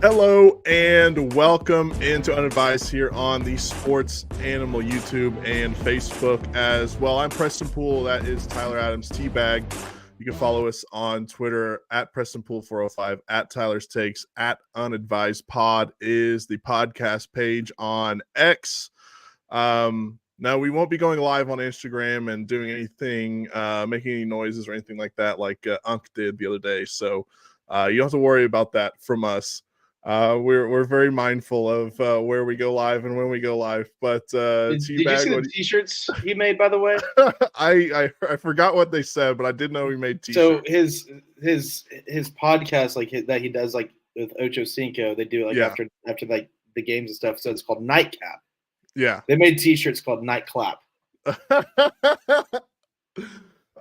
Hello and welcome into Unadvised here on the Sports Animal YouTube and Facebook as well. I'm Preston Poole. That is Tyler Adams Teabag. You can follow us on Twitter at PrestonPoole405, at Tyler's Takes, at Unadvised Pod is the podcast page on X. Now we won't be going live on Instagram and doing anything, making any noises or anything like that, like Unc did the other day. So you don't have to worry about that from us. We're very mindful of where we go live and when we go live. But Did you see the T-shirts he made? By the way, I forgot what they said, but I did know he made T-shirts. So his podcast that he does like with Ocho Cinco, they do like after like the games and stuff. So it's called Nightcap. Yeah, they made T-shirts called Nightclap.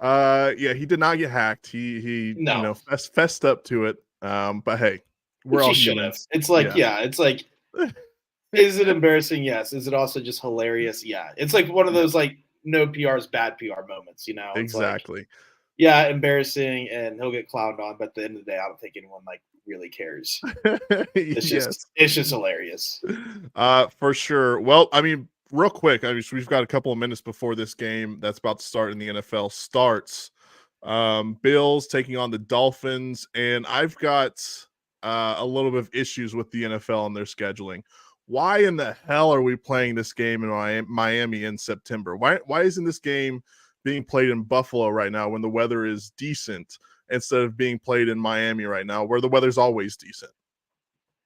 Yeah, he did not get hacked. He fessed up to it. But hey, we're all humans. It's like it's like, is it embarrassing? Yes. Is it also just hilarious? Yeah. It's like one of those like no PR's bad PR moments, you know? It's exactly. Like, yeah, embarrassing, and he'll get clowned on, but at the end of the day, I don't think anyone like really cares. It's just hilarious. For sure. Well, I mean, real quick, we've got a couple of minutes before this game that's about to start in the NFL starts. Bills taking on the Dolphins, and I've got a little bit of issues with the NFL and their scheduling. Why in the hell are we playing this game in Miami in September? Why isn't this game being played in Buffalo right now when the weather is decent instead of being played in Miami right now where the weather's always decent?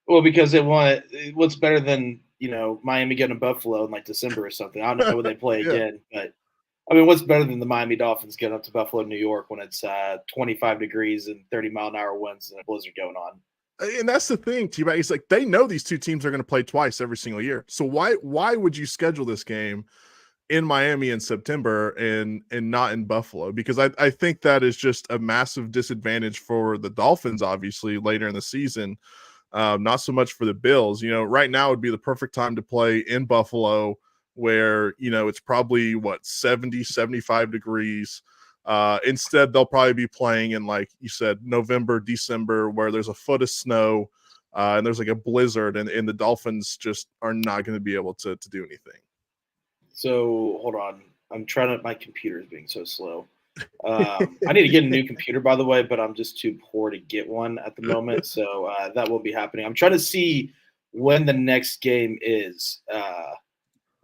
Well, because what's better than, Miami getting to Buffalo in like December or something. I don't know when they play again, but I mean, what's better than the Miami Dolphins getting up to Buffalo, New York when it's 25 degrees and 30-mile-an-hour winds and a blizzard going on? And that's the thing, T-Bag. It's like they know these two teams are going to play twice every single year. So why would you schedule this game in Miami in September and not in Buffalo? Because I think that is just a massive disadvantage for the Dolphins, obviously, later in the season. Not so much for the Bills. Right now would be the perfect time to play in Buffalo where, it's probably 70, 75 degrees. Instead, they'll probably be playing in, like you said, November, December, where there's a foot of snow and there's like a blizzard, and the Dolphins just are not going to be able to do anything. So hold on. I'm trying to, my computer is being so slow. I need to get a new computer, by the way, but I'm just too poor to get one at the moment. So that will be happening. I'm trying to see when the next game is.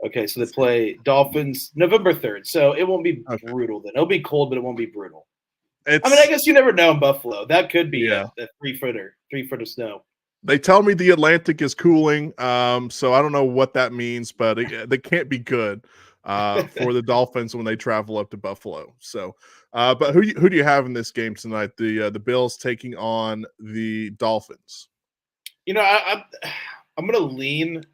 Okay, so they play Dolphins November 3rd. So it won't be brutal then. It'll be cold, but it won't be brutal. I guess you never know in Buffalo. That could be a 3-foot of snow. They tell me the Atlantic is cooling, so I don't know what that means, but they can't be good for the Dolphins when they travel up to Buffalo. So, but who do you have in this game tonight? The Bills taking on the Dolphins. I'm going to lean.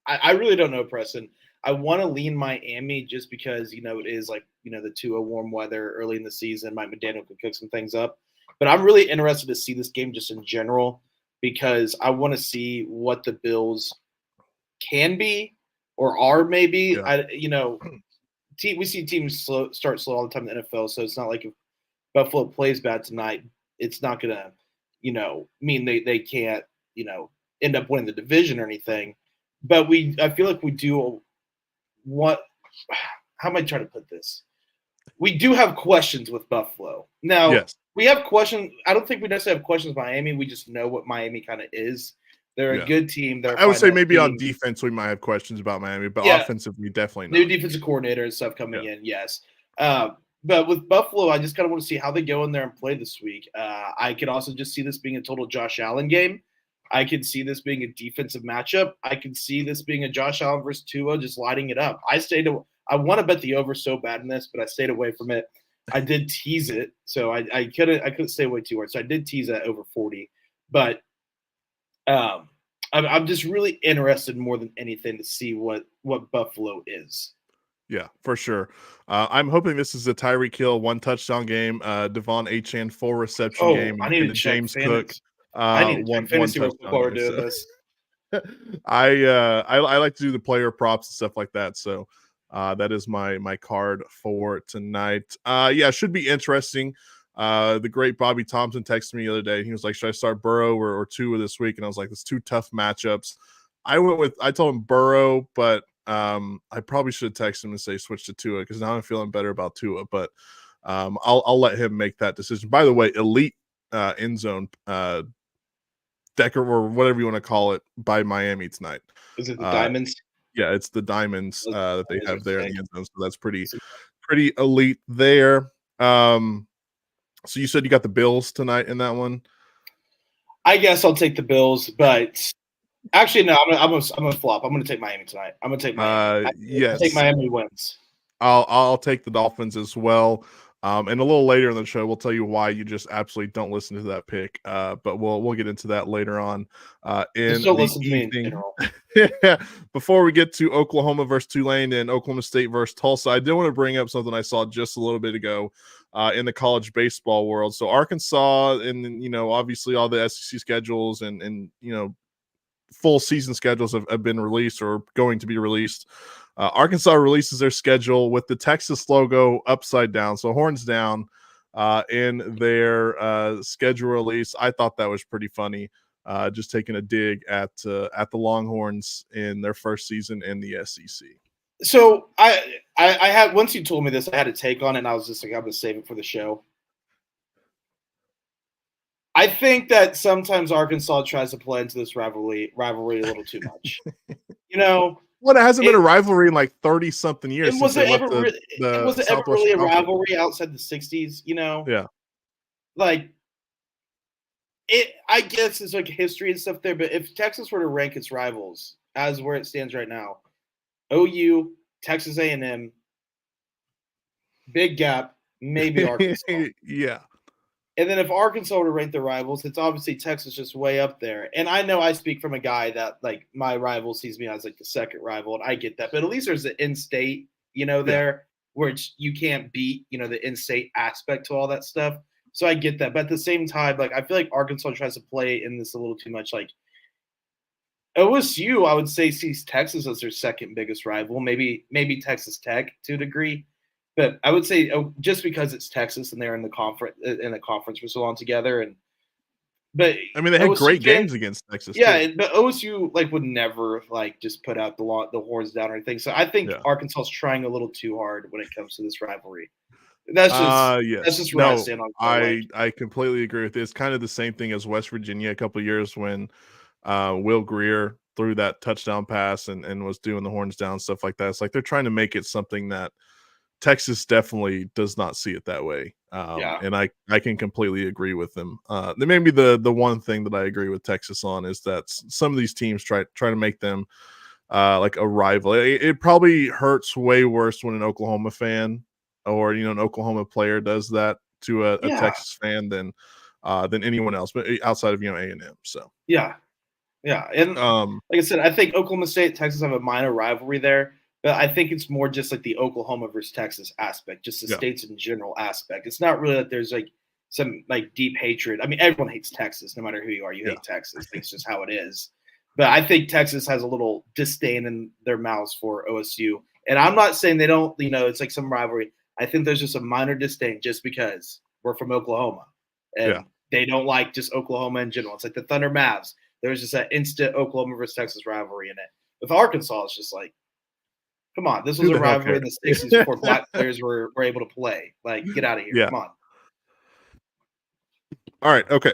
I really don't know, Preston. I want to lean Miami just because, it is like, the 2-0 warm weather early in the season. Mike McDaniel could cook some things up. But I'm really interested to see this game just in general because I want to see what the Bills can be or are maybe. Yeah. We see teams start slow all the time in the NFL, so it's not like if Buffalo plays bad tonight, it's not going to, mean they can't, end up winning the division or anything. But I feel like we do how am I trying to put this? We do have questions with Buffalo. Now, yes. We have questions. I don't think we necessarily have questions with Miami. We just know what Miami kind of is. They're a good team. I would say maybe on defense we might have questions about Miami, but offensively definitely not. New defensive coordinator and stuff coming in, yes. But with Buffalo, I just kind of want to see how they go in there and play this week. I could also just see this being a total Josh Allen game. I could see this being a defensive matchup. I could see this being a Josh Allen versus Tua just lighting it up. I want to bet the over so bad in this, but I stayed away from it. I did tease it, so I couldn't stay away too hard. So I did tease that over 40. But I'm just really interested more than anything to see what Buffalo is. Yeah, for sure. I'm hoping this is a Tyreek Hill 1-touchdown game, Devon Achane 4-reception game, and the James Cook. I need to fantasy real quick while we're doing this. I like to do the player props and stuff like that. So that is my card for tonight. It should be interesting. The great Bobby Thompson texted me the other day. He was like, "Should I start Burrow or Tua this week?" And I was like, "It's two tough matchups." I told him Burrow, but I probably should have texted him and say switch to Tua because now I'm feeling better about Tua. But I'll let him make that decision. By the way, elite end zone Decker or whatever you want to call it by Miami tonight. Is it the Diamonds? Yeah, it's the diamonds that they have there in the end zone. So that's pretty elite there. So you said you got the Bills tonight in that one. I guess I'll take the Bills, but actually, no, I'm gonna flop. I'm gonna take Miami tonight. I'm gonna take Miami. Yes, I take Miami wins. I'll take the Dolphins as well. And a little later in the show, we'll tell you why you just absolutely don't listen to that pick. But we'll get into that later on in don't the listen to me in evening. general. Before we get to Oklahoma versus Tulane and Oklahoma State versus Tulsa, I did want to bring up something I saw just a little bit ago in the college baseball world. So Arkansas, and obviously all the SEC schedules and full season schedules have been released or going to be released. Arkansas releases their schedule with the Texas logo upside down, so horns down in their schedule release. I thought that was pretty funny, just taking a dig at the Longhorns in their first season in the SEC. So I had, once you told me this, I had a take on it, and I was just like, I'm gonna save it for the show. I think that sometimes Arkansas tries to play into this rivalry a little too much. Well, it hasn't been a rivalry in like 30-something years since they left was it ever really a rivalry outside the 60s? Yeah. Like I guess it's like history and stuff there, but if Texas were to rank its rivals as where it stands right now, OU, Texas A&M, big gap, maybe Arkansas. Yeah. And then if Arkansas were to rank their rivals, it's obviously Texas just way up there. And I know I speak from a guy that like my rival sees me as like the second rival, and I get that. But at least there's the in-state, there where you can't beat, the in-state aspect to all that stuff. So I get that. But at the same time, like I feel like Arkansas tries to play in this a little too much. Like OSU, I would say sees Texas as their second biggest rival, maybe Texas Tech to a degree. But I would say just because it's Texas and they're in the conference for so long together, but I mean they had OSU great games against Texas. Yeah, too. But OSU would never just put out the horns down or anything. So I think Arkansas is trying a little too hard when it comes to this rivalry. That's just where I stand on it. I completely agree with this. It's kind of the same thing as West Virginia a couple of years when Will Greer threw that touchdown pass and was doing the horns down, stuff like that. It's like they're trying to make it something that Texas definitely does not see it that way. And I can completely agree with them. Maybe the one thing that I agree with Texas on is that some of these teams try to make them like a rival. It probably hurts way worse when an Oklahoma fan or an Oklahoma player does that to a Texas fan than anyone else, but outside of A&M. So yeah, and like I said, I think Oklahoma State, Texas have a minor rivalry there. But I think it's more just like the Oklahoma versus Texas aspect, just the states in general aspect. It's not really that there's like some like deep hatred. I mean, everyone hates Texas, no matter who you are. You hate Texas. It's just how it is. But I think Texas has a little disdain in their mouths for OSU. And I'm not saying they don't, it's like some rivalry. I think there's just a minor disdain just because we're from Oklahoma. And they don't like just Oklahoma in general. It's like the Thunder Mavs. There's just that instant Oklahoma versus Texas rivalry in it. With Arkansas, it's just like, come on, this was a rivalry in the 60s before black players were able to play. Like, get out of here. Come on. All right. Okay.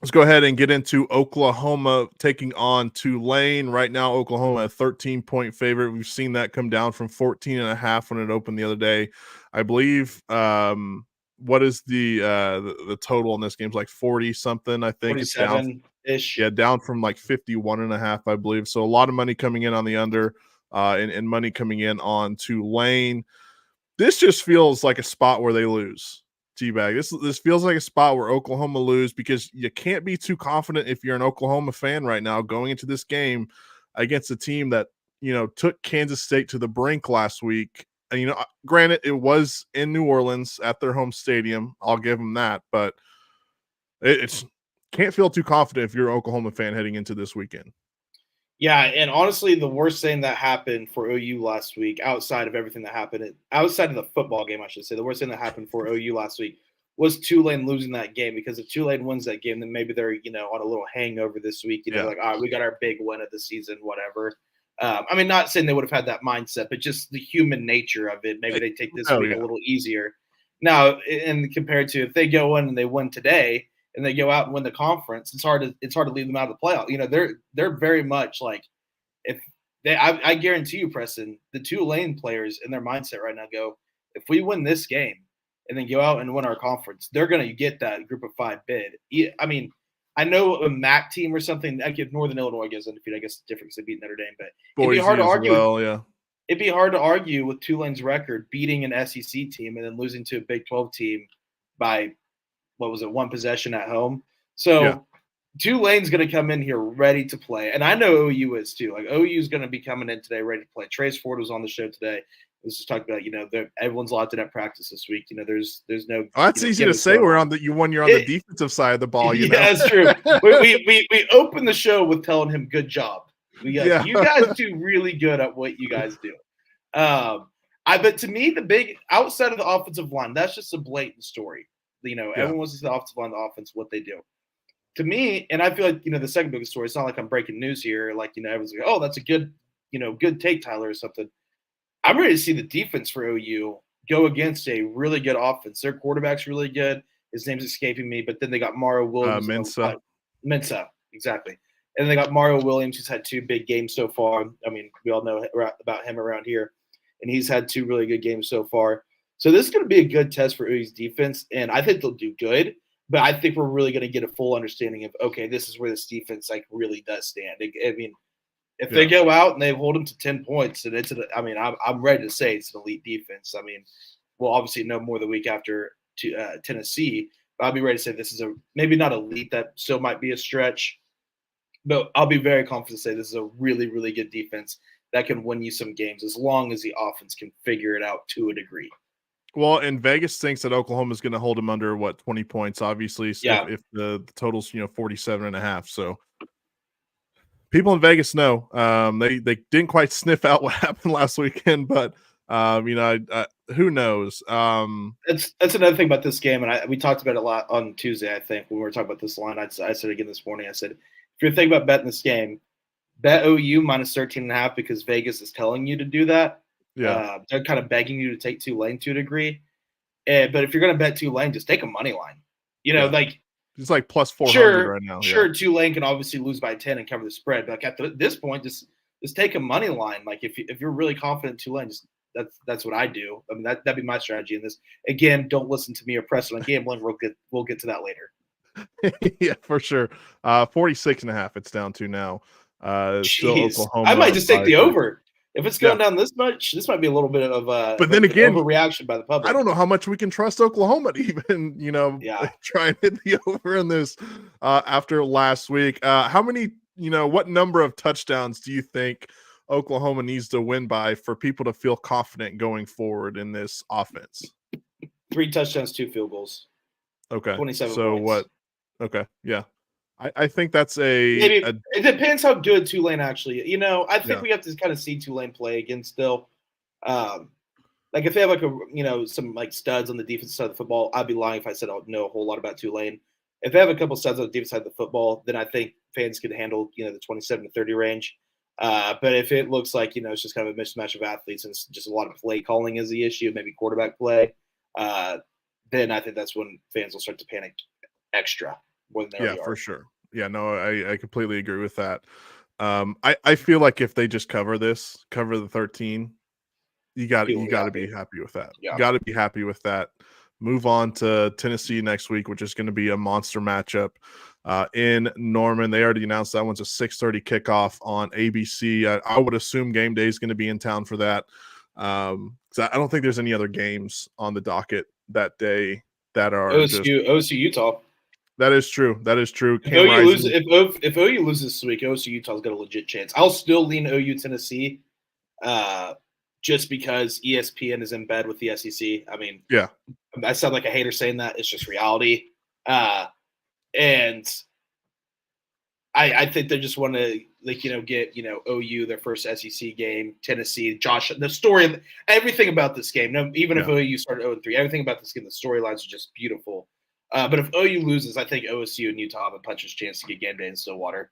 Let's go ahead and get into Oklahoma taking on Tulane. Right now, Oklahoma a 13-point favorite. We've seen that come down from 14.5 when it opened the other day. I believe what is the total in this game? It's like 40 something. I think it's down ish. Yeah, down from like 51.5, I believe. So a lot of money coming in on the under. And money coming in on Tulane. This just feels like a spot where they lose. T-Bag. This feels like a spot where Oklahoma lose because you can't be too confident if you're an Oklahoma fan right now going into this game against a team that took Kansas State to the brink last week. And granted, it was in New Orleans at their home stadium. I'll give them that, but it's can't feel too confident if you're an Oklahoma fan heading into this weekend. Yeah, and honestly, the worst thing that happened for OU last week, outside of everything that happened, outside of the football game, I should say, the worst thing that happened for OU last week was Tulane losing that game, because if Tulane wins that game, then maybe they're, on a little hangover this week, Yeah. like, all right, we got our big win of the season, whatever. I mean, not saying they would have had that mindset, but just the human nature of it. Maybe they take this week a little easier. Now, and compared to if they go in and they win today and they go out and win the conference, it's hard to leave them out of the playoff. They're very much like, if I guarantee you, Preston, the Tulane players in their mindset right now go, if we win this game and then go out and win our conference, they're going to get that Group of 5 bid. I mean, I know a MAC team or something. I give Northern Illinois goes undefeated. I guess it's different because they beat Notre Dame, but it'd be hard to argue. It'd be hard to argue with Tulane's record beating an SEC team and then losing to a Big 12 team by, what was it, 1 possession at home. So Tulane's going to come in here ready to play, and I know OU is too. Like, OU is going to be coming in today ready to play. Trace Ford was on the show today. Was just talking about, everyone's locked in at practice this week. There's no. Oh, that's easy to say. You're on the defensive side of the ball. Yeah, that's true. we opened the show with telling him good job. You guys do really good at what you guys do. But to me, the big outside of the offensive line, that's just a blatant story. Everyone wants to see the offensive line, the offense, what they do. To me, and I feel like the second biggest story. It's not like I'm breaking news here. Like everyone's like, oh, that's a good good take, Tyler, or something. I'm ready to see the defense for OU go against a really good offense. Their quarterback's really good. His name's escaping me, but then they got Mario Williams. Mensa, exactly. And they got Mario Williams, who's had 2 big games so far. I mean, we all know about him around here. And he's had 2 really good games so far. So this is going to be a good test for OU's defense, and I think they'll do good. But I think we're really going to get a full understanding of, okay, this is where this defense really does stand. I mean, if they go out and they hold them to 10 points, and I'm ready to say it's an elite defense. I mean, we'll obviously know more the week after Tennessee, but I'll be ready to say this is maybe not elite. That still might be a stretch, but I'll be very confident to say this is a really, really good defense that can win you some games as long as the offense can figure it out to a degree. Well, and Vegas thinks that Oklahoma is going to hold them under 20 points, obviously. So if the total's 47.5. So people in Vegas know. They didn't quite sniff out what happened last weekend, but who knows? That's another thing about this game, and we talked about it a lot on Tuesday. I think when we were talking about this line, I said again this morning. I said, if you're thinking about betting this game, bet OU minus 13.5 because Vegas is telling you to do that. Yeah, they're kind of begging you to take Tulane to a degree. But if you're going to bet Tulane, just take a money line. It's like plus 400 right now. Sure, Tulane can obviously lose by 10 and cover the spread. But at this point, just take a money line. Like if you're really confident in Tulane, that's what I do. I mean, that'd be my strategy in this. Again, don't listen to me or press on gambling. We'll get to that later. Yeah, for sure. 46.5. It's down to now. Still Oklahoma. I might just take the over. If it's going down this much, this might be a little bit of but then again, overreaction by the public. I don't know how much we can trust Oklahoma to even, try and hit the over in this after last week. How many, what number of touchdowns do you think Oklahoma needs to win by for people to feel confident going forward in this offense? 3 touchdowns, 2 field goals. Okay. 27 so points. What? Okay. Yeah. I think that's it depends how good Tulane actually. I think we have to kind of see Tulane play again still. Like if they have some studs on the defensive side of the football, I'd be lying if I said I know a whole lot about Tulane. If they have a couple studs on the defensive side of the football, then I think fans can handle the 27 to 30 range. But if it looks like it's just kind of a mismatch of athletes and it's just a lot of play calling is the issue, maybe quarterback play, then I think that's when fans will start to panic extra. For sure. Yeah, no, I completely agree with that. I feel like if they just cover the 13, you got to be happy with that. Yeah. Got to be happy with that. Move on to Tennessee next week, which is going to be a monster matchup in Norman. They already announced that one's a 6:30 kickoff on ABC. I would assume game day is going to be in town for that. Because I don't think there's any other games on the docket that day that are OSU Utah. That is true. If OU loses this week, OSU Utah's got a legit chance. I'll still lean OU Tennessee, just because ESPN is in bed with the SEC. I mean, yeah, I sound like a hater saying that. It's just reality. And I think they just want to get OU their first SEC game, Tennessee, Josh. The story, everything about this game. No, even if OU started 0-3, everything about this game, the storylines are just beautiful. But if OU loses, I think OSU and Utah have a puncher's chance to get game day in Stillwater.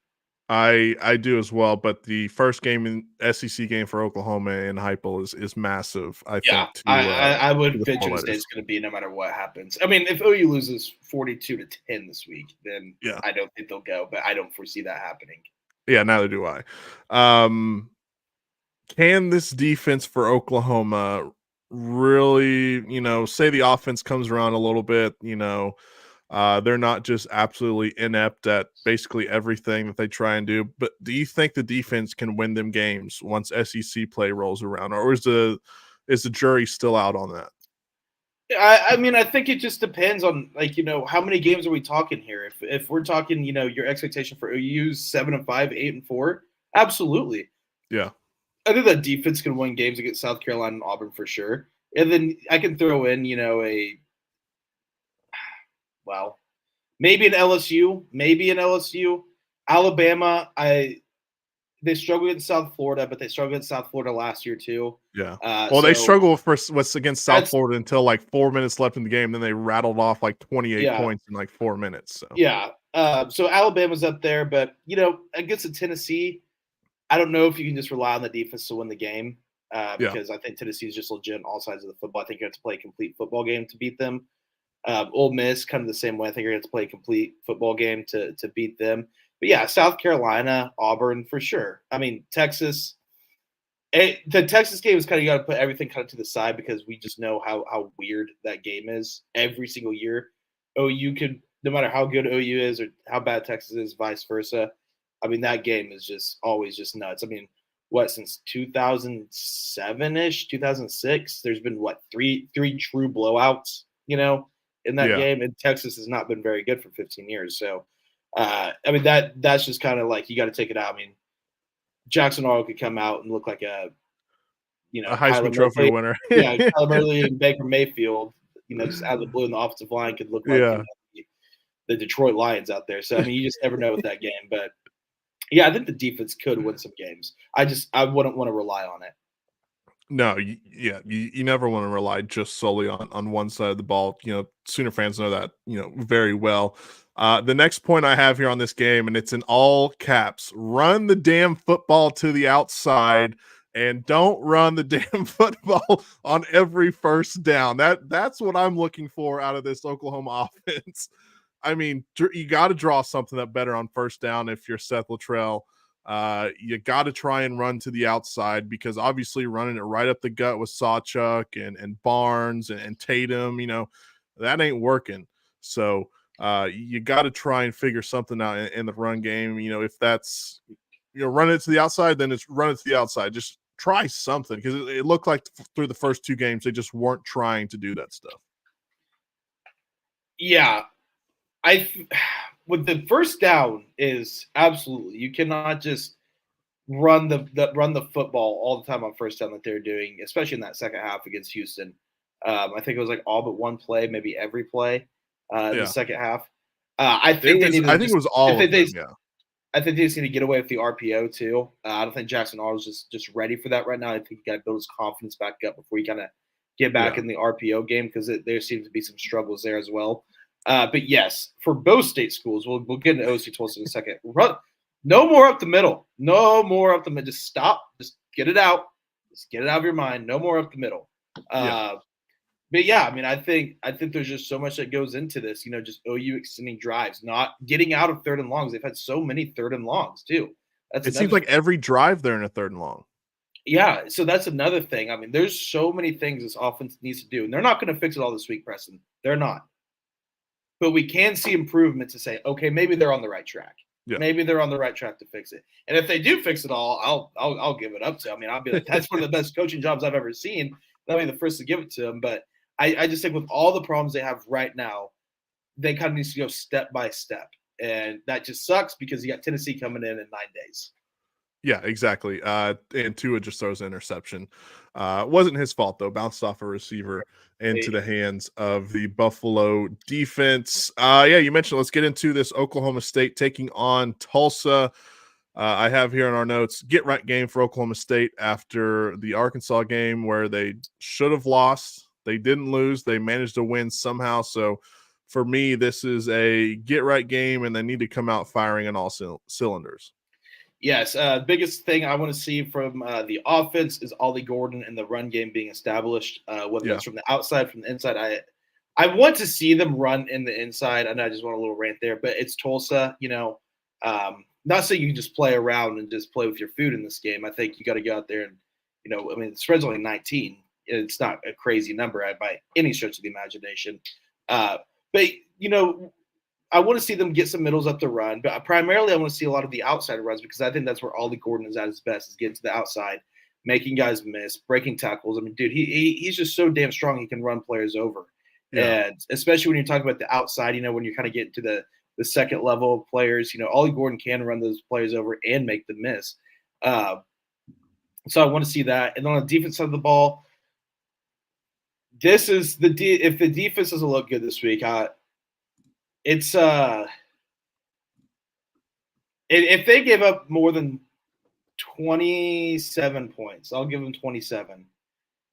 I do as well, but the first game in SEC game for Oklahoma in Heupel is massive. I Yeah, think I to would the venture four to say letters. it's going to be no matter what happens. I mean, if OU loses 42-10 this week, then Yeah, I don't think they'll go. But I don't foresee that happening. yeah. Neither do I. Can this defense for Oklahoma really, say the offense comes around a little bit, they're not just absolutely inept at basically everything that they try and do, but do you think the defense can win them games once SEC play rolls around, or is the jury still out on that? I mean, I think it just depends on how many games are we talking here? If we're talking, your expectation for OU's 7-5, 8-4, absolutely. Yeah, I think that defense can win games against South Carolina and Auburn for sure. And then I can throw in, well, maybe an LSU, Alabama. They struggled in South Florida, but they struggled in South Florida last year too. yeah. Uh, Well, they so struggled for what's against South that's Florida until like 4 minutes left in the game. Then they rattled off like 28 yeah, points in like 4 minutes. So yeah. So Alabama's up there, but against the Tennessee, I don't know if you can just rely on the defense to win the game yeah, because I think Tennessee is just legit on all sides of the football. I think you have to play a complete football game to beat them. Ole Miss, kind of the same way. I think you're going to have to play a complete football game to beat them. But yeah, South Carolina, Auburn for sure. I mean, Texas. The Texas game is kind of, you got to put everything kind of to the side because we just know how weird that game is every single year. OU could, no matter how good OU is or how bad Texas is, vice versa. I mean, that game is just always just nuts. I mean, what, since 2007 ish, 2006, there's been three true blowouts, in that yeah. game, and Texas has not been very good for 15 years. So, I mean, that's just kind of like you got to take it out. I mean, Jackson Arnold could come out and look like A Heisman Kyler Trophy Murray. winner. Yeah, Kyler Murray and Baker Mayfield, just out of the blue in the offensive line could look like, Yeah. the Detroit Lions out there. So, I mean, you just never know with that game. But, yeah, I think the defense could win some games. I wouldn't want to rely on it. No, you never want to rely just solely on one side of the ball. Sooner fans know that very well. The next point I have here on this game, and it's in all caps: run the damn football to the outside, and don't run the damn football on every first down. That's what I'm looking for out of this Oklahoma offense. I mean, you got to draw something that better on first down if you're Seth Luttrell. You got to try and run to the outside because obviously running it right up the gut with Sawchuk and Barnes and Tatum, that ain't working. So you got to try and figure something out in the run game. If that's run it to the outside, then it's run it to the outside. Just try something because it looked like through the first two games they just weren't trying to do that stuff. Yeah, with the first down is absolutely, you cannot just run the football all the time on first down that they're doing, especially in that second half against Houston. I think it was like all but one play, maybe every play in the Yeah, second half. I think they need to I think it was all of them. Yeah, I think they just need to get away with the RPO too. I don't think Jackson Arnold's just ready for that right now. I think you got to build his confidence back up before you kind of get back yeah. in the RPO game because there seems to be some struggles there as well. But yes, for both state schools, we'll get into OC Tulsa in a second. Run, no more up the middle. No more up the middle. Just stop. Just get it out. Just get it out of your mind. No more up the middle. Yeah. But yeah, I mean, I think there's just so much that goes into this. Just OU extending drives, not getting out of third and longs. They've had so many third and longs too. That's It seems another like thing. every drive they're in a third and long. Yeah, so that's another thing. I mean, there's so many things this offense needs to do, and they're not going to fix it all this week, Preston. They're not. But we can see improvement to say, okay, maybe they're on the right track. Yeah. Maybe they're on the right track to fix it. And if they do fix it all, I'll give it up to. I mean, I'll be like, that's one of the best coaching jobs I've ever seen. I'll be the first to give it to them. But I just think with all the problems they have right now, they kind of need to go step by step. And that just sucks because you got Tennessee coming in 9 days. Yeah, exactly. And Tua just throws an interception. Wasn't his fault though. Bounced off a receiver. into the hands of the Buffalo defense. Yeah, you mentioned, let's get into this Oklahoma State taking on Tulsa. I have here in our notes, get right game for Oklahoma State after the Arkansas game where they should have lost. They didn't lose. They managed to win somehow. So for me, this is a get right game, and they need to come out firing on all cylinders. Yes, biggest thing I want to see from the offense is Ollie Gordon and the run game being established. Whether Yeah. that's from the outside, from the inside, I want to see them run in the inside. I know I just want a little rant there, but it's Tulsa. Not saying you can just play around and just play with your food in this game. I think you got to go out there and, I mean, the spread's only 19. It's not a crazy number by any stretch of the imagination. But I want to see them get some middles up the run, but primarily I want to see a lot of the outside runs because I think that's where Ollie Gordon is at his best, is getting to the outside, making guys miss, breaking tackles. I mean, dude, he's just so damn strong. He can run players over. Yeah. And especially when you're talking about the outside, when you're kind of getting to the second level of players, Ollie Gordon can run those players over and make them miss. So I want to see that. And then on the defense side of the ball, this is if the defense doesn't look good this week, if they give up more than 27 points, I'll give them 27.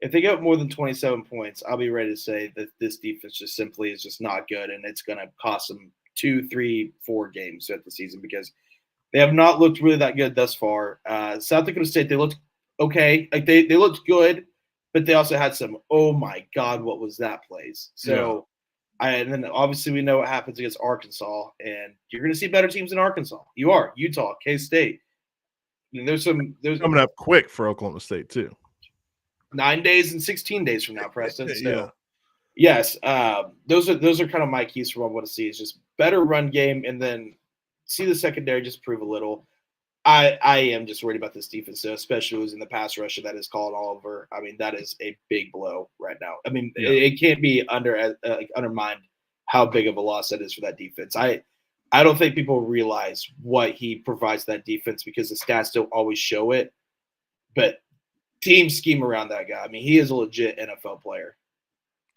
If they give up more than 27 points, I'll be ready to say that this defense just simply is just not good, and it's going to cost them 2, 3, 4 games throughout the season because they have not looked really that good thus far. South Dakota State, they looked okay. Like they looked good, but they also had some, oh my God, what was that plays? So and then obviously we know what happens against Arkansas, and you're going to see better teams in Arkansas. You are Utah, K-State. There's coming up quick for Oklahoma State too. 9 days and 16 days from now, Preston. So, yeah. Yes, those are kind of my keys for what I want to see is just better run game, and then see the secondary just prove a little. I am just worried about this defense, though, especially who's in the pass rusher that is called all over. I mean, that is a big blow right now. I mean, it can't be undermined how big of a loss that is for that defense. I don't think people realize what he provides to that defense because the stats don't always show it. But teams scheme around that guy. I mean, he is a legit NFL player.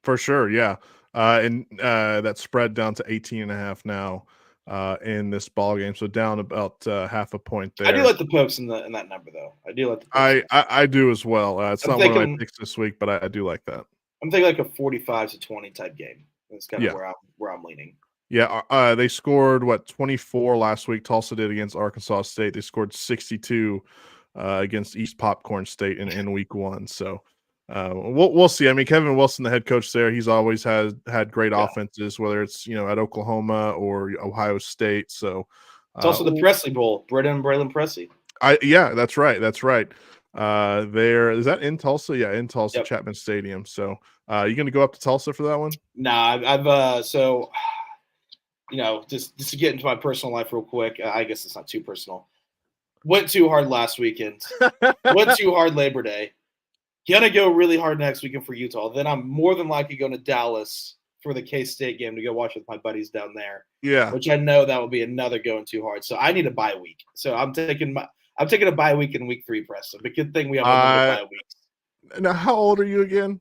For sure, yeah. And that spread down to 18.5 now. In this ball game, so down about half a point there. I do like the pokes in that number, though. I do like the pokes. I do as well. It's not one of my picks this week, but I do like that. I'm thinking like a 45-20 type game. That's kind of where I'm leaning. Yeah, they scored 24 last week. Tulsa did against Arkansas State. They scored 62 against East Popcorn State in week 1. So we'll see. I mean, Kevin Wilson, the head coach there, he's always had great offenses, whether it's at Oklahoma or Ohio State. So it's also the Presley Bowl, Braylon Presley. That's right. There is that in Tulsa? Yeah, in Tulsa, Chapman Stadium. So you going to go up to Tulsa for that one? Nah, I've just to get into my personal life real quick. I guess it's not too personal. Went too hard last weekend. Went too hard Labor Day. Gonna go really hard next weekend for Utah. Then I'm more than likely going to Dallas for the K-State game to go watch with my buddies down there. Yeah, which I know that will be another going too hard. So I need a bye week. So I'm taking a bye week in week 3, Preston. But good thing we have another bye week. Now, how old are you again?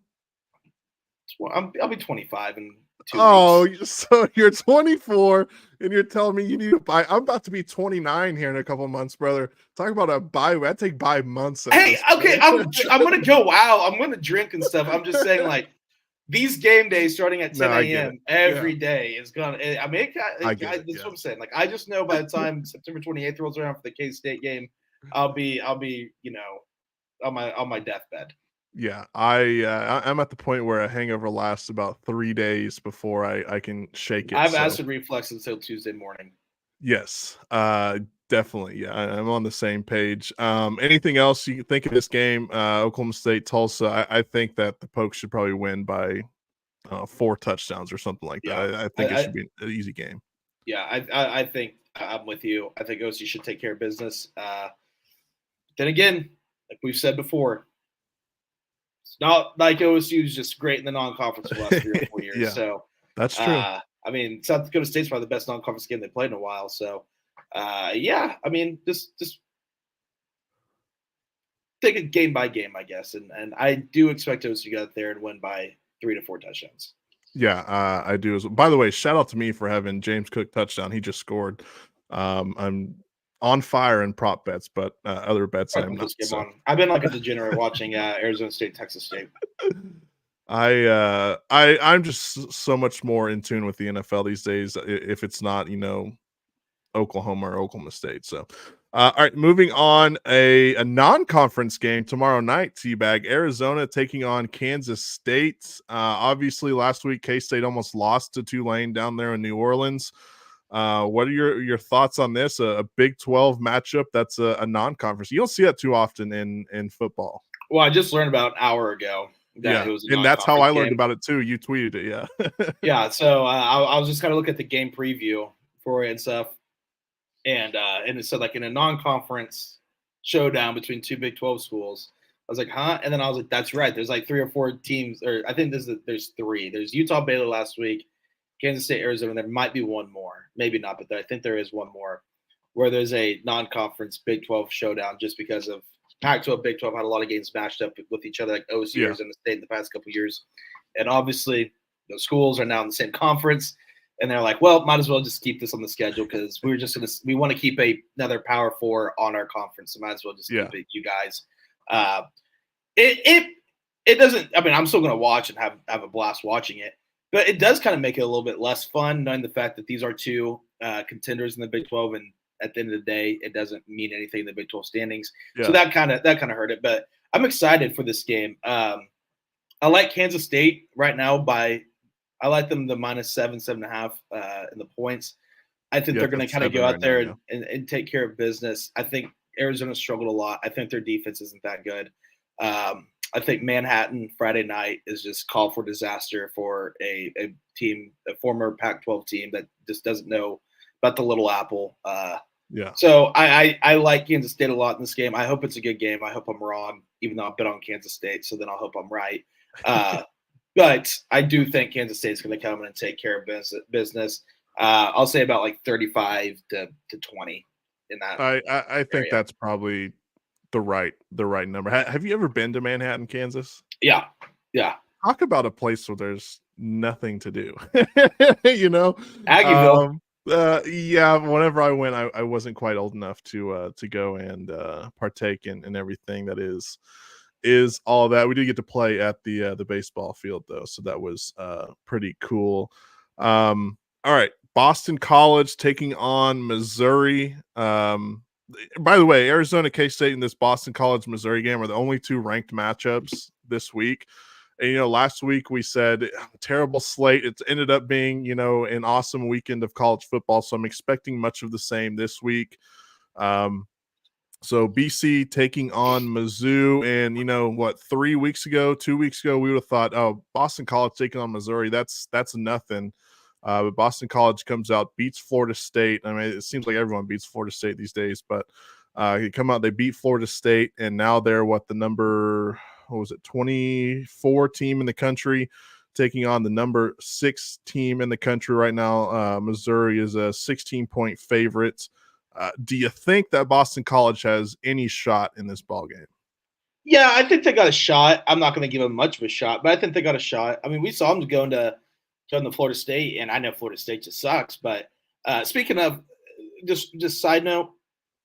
I'll be 25 in 2 weeks. So you're 24 and you're telling me you need a bye. I'm about to be 29 here in a couple months, brother. Talk about a bye. I take bye months. Hey, okay, I'm gonna go out. I'm gonna drink and stuff. I'm just saying, like, these game days starting at 10 a.m. every day is gonna. I mean, that's what I'm saying. Like, I just know by the time September 28th rolls around for the K-State game, I'll be on my deathbed. Yeah, I'm at the point where a hangover lasts about 3 days before I can shake it. I have acid reflux until Tuesday morning. Yes, definitely. Yeah, I'm on the same page. Anything else you think of this game? Oklahoma State, Tulsa. I think that the Pokes should probably win by 4 touchdowns or something like that. I think it should be an easy game. Yeah, I think I'm with you. I think OC should take care of business. Then again, like we've said before, it's not like OSU is just great in the non-conference for the last 3 or 4 years. Yeah, so that's true. I mean, South Dakota State's probably the best non-conference game they played in a while. So, I mean, just take it game by game, I guess. And I do expect OSU to go out there and win by 3 to 4 touchdowns. Yeah, I do as well. By the way, shout out to me for having James Cook touchdown. He just scored. I'm on fire in prop bets, but other bets I'm not. This game So on. I've been like a degenerate watching Arizona State, Texas State. I'm just so much more in tune with the NFL these days. If it's not, Oklahoma or Oklahoma State. So, all right, moving on. A non-conference game tomorrow night. Teabag, Arizona taking on Kansas State. Obviously, last week K-State almost lost to Tulane down there in New Orleans. What are your thoughts on this? A Big 12 matchup that's a non-conference. You don't see that too often in football. Well, I just learned about an hour ago that it was a and that's how I learned game. about it too. You tweeted it, yeah. Yeah, so I was just kind of looking at the game preview for it and stuff, and it said like in a non-conference showdown between two Big 12 schools. I was like, huh? And then I was like, that's right. There's like 3 or 4 teams, or I think there's 3. There's Utah, Baylor last week, Kansas State, Arizona. There might be one more, maybe not, but I think there is one more where there's a non-conference Big 12 showdown just because of Pac-12, Big 12 had a lot of games matched up with each other, like OSU, Arizona State in the past couple of years. And obviously, the schools are now in the same conference, and they're like, well, might as well just keep this on the schedule because we want to keep another Power 4 on our conference, so might as well just keep it, you guys. It doesn't. I mean, I'm still going to watch and have a blast watching it, but it does kind of make it a little bit less fun knowing the fact that these are 2 contenders in the Big 12, and at the end of the day, it doesn't mean anything in the Big 12 standings. Yeah. So that kind of hurt it. But I'm excited for this game. I like Kansas State right now I like them the -7, 7.5 in the points. I think they're going to kind of go out there and take care of business. I think Arizona struggled a lot. I think their defense isn't that good. I think Manhattan Friday night is just call for disaster for a team, a former Pac-12 team that just doesn't know about the Little Apple. So I like Kansas State a lot in this game. I hope it's a good game. I hope I'm wrong, even though I bet on Kansas State. So then I'll hope I'm right. But I do think Kansas State's going to come in and take care of business. I'll say about like 35 to 20 in that. I think that's probably the right number. Have you ever been to Manhattan, Kansas? Yeah. Talk about a place where there's nothing to do. Aggieville. Whenever I went, I wasn't quite old enough to go and partake in everything that is all that. We did get to play at the baseball field though, so that was pretty cool. All right, Boston College taking on Missouri. By the way, Arizona K-State and this Boston College Missouri game are the only 2 ranked matchups this week. And, last week we said terrible slate. It's ended up being, an awesome weekend of college football. So I'm expecting much of the same this week. So BC taking on Mizzou, and 2 weeks ago, we would have thought, oh, Boston College taking on Missouri, that's nothing. But Boston College comes out, beats Florida State. I mean, it seems like everyone beats Florida State these days, but they beat Florida State, and now they're the number 24 team in the country, taking on the number 6 team in the country right now. Missouri is a 16-point favorite. Do you think that Boston College has any shot in this ball game? Yeah, I think they got a shot. I'm not going to give them much of a shot, but I think they got a shot. I mean, we saw them going to Florida State, and I know Florida State just sucks. But speaking of, just side note,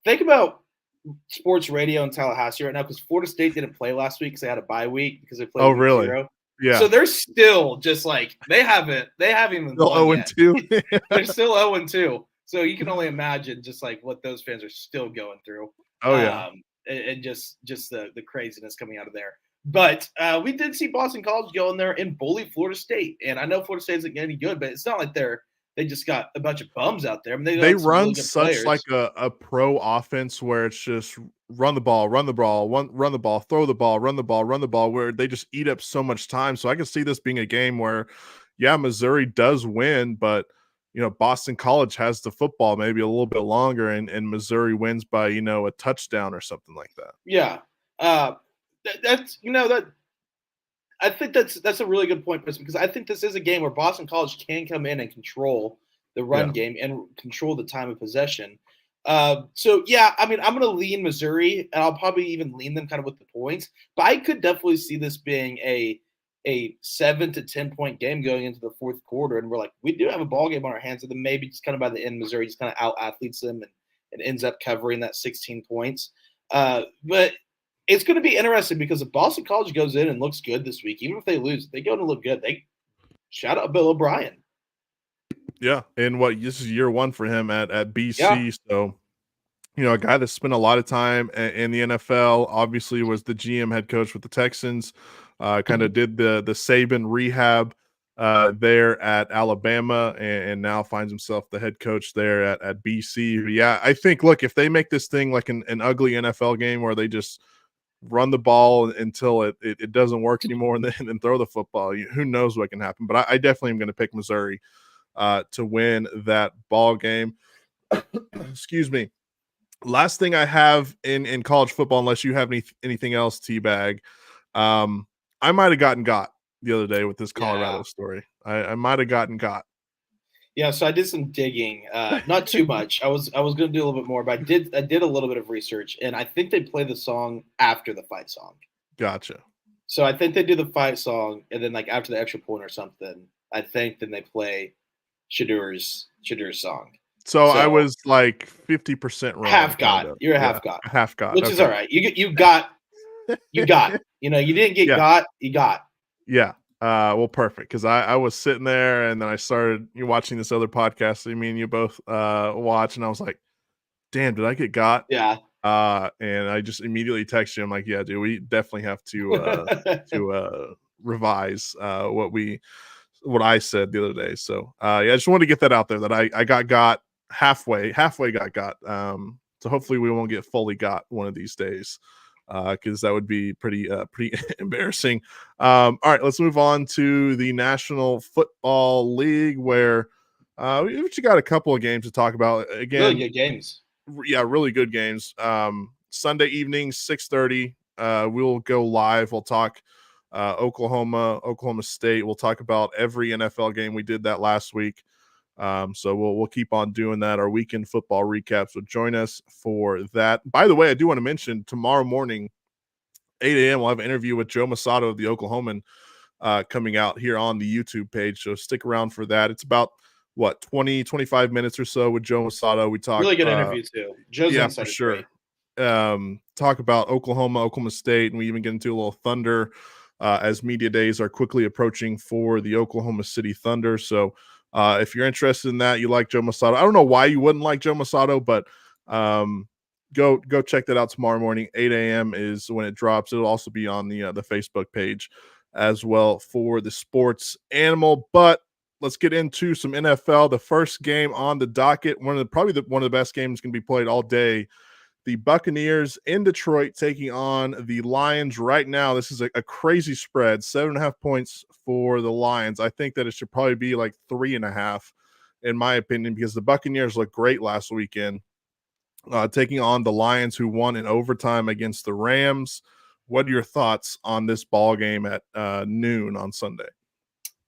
think about sports radio in Tallahassee right now because Florida State didn't play last week because they had a bye week because they played. Oh, really? 0. Yeah. So they're still just like they haven't even still 0-2. They're still 0-2. So you can only imagine just like what those fans are still going through. Oh yeah. And just the craziness coming out of there. But we did see Boston College go in there and bully Florida State. And I know Florida State isn't any good, but it's not like they just got a bunch of bums out there. I mean, they run really such players. Like a pro offense where it's just run the ball, run the ball, throw the ball, run the ball, where they just eat up so much time. So I can see this being a game where, Missouri does win, but Boston College has the football maybe a little bit longer, and Missouri wins by a touchdown or something like that. Yeah, that's that. I think that's a really good point, because I think this is a game where Boston College can come in and control the run game and control the time of possession. So yeah, I mean, I'm going to lean Missouri, and I'll probably even lean them kind of with the points. But I could definitely see this being a a 7 to 10 point game going into the fourth quarter, and we're like, we do have a ball game on our hands, and then maybe just kind of by the end, Missouri just kind of out athletes them and ends up covering that 16 points. But it's going to be interesting because if Boston College goes in and looks good this week, even if they lose, they go to look good. They shout out Bill O'Brien. Yeah, and this is year one for him at Yeah. BC, so a guy that spent a lot of time in the NFL. Obviously, was the GM head coach with the Texans. Kind of did the Saban rehab there at Alabama, and now finds himself the head coach there at BC. Yeah, I think look, if they make this thing like an ugly NFL game where they just run the ball until it doesn't work anymore and then throw the football, who knows what can happen. But I definitely am going to pick Missouri to win that ball game. Excuse me. Last thing I have in college football, unless you have anything else, Teabag, I might have gotten the other day with this Colorado story. I might have gotten got. Yeah, so I did some digging, not too much. I was going to do a little bit more, but I did a little bit of research, and I think they play the song after the fight song. Gotcha. So I think they do the fight song, and then like after the extra point or something, I think then they play Shadur's song. So I was like 50% wrong. Half got. You're a half got. Half got. Which is all right. You got. You got. You didn't get got. You got. Yeah. Well, perfect. Because I was sitting there and then I started watching this other podcast that me and you both watch, and I was like, damn, did I get got? Yeah. And I just immediately texted you. I'm like, yeah, dude, we definitely have to revise what I said the other day. So yeah, I just wanted to get that out there that I got halfway got. So hopefully we won't get fully got one of these days, because that would be pretty embarrassing. All right, let's move on to the National Football League, where we actually got a couple of games to talk about. Again, really good games. Yeah, really good games. Sunday evening, 6:30. We'll go live. We'll talk Oklahoma State. We'll talk about every NFL game. We did that last week. So we'll keep on doing that. Our weekend football recaps. So join us for that. By the way, I do want to mention tomorrow morning, 8 a.m., we'll have an interview with Joe Masato of the Oklahoman coming out here on the YouTube page. So stick around for that. It's about 25 minutes or so with Joe Masato. We talk really good interview too. Joe's for sure. Talk about Oklahoma State, and we even get into a little Thunder as media days are quickly approaching for the Oklahoma City Thunder. So if you're interested in that, you like Joe Masato. I don't know why you wouldn't like Joe Masato, but go check that out tomorrow morning. 8 a.m. is when it drops. It'll also be on the Facebook page as well for the sports animal. But let's get into some NFL. The first game on the docket, one of the best games can be played all day. The Buccaneers in Detroit taking on the Lions right now. This is a crazy spread, 7.5 points for the Lions. I think that it should probably be like 3.5 in my opinion, because the Buccaneers looked great last weekend, taking on the Lions, who won in overtime against the Rams. What are your thoughts on this ball game at noon on Sunday?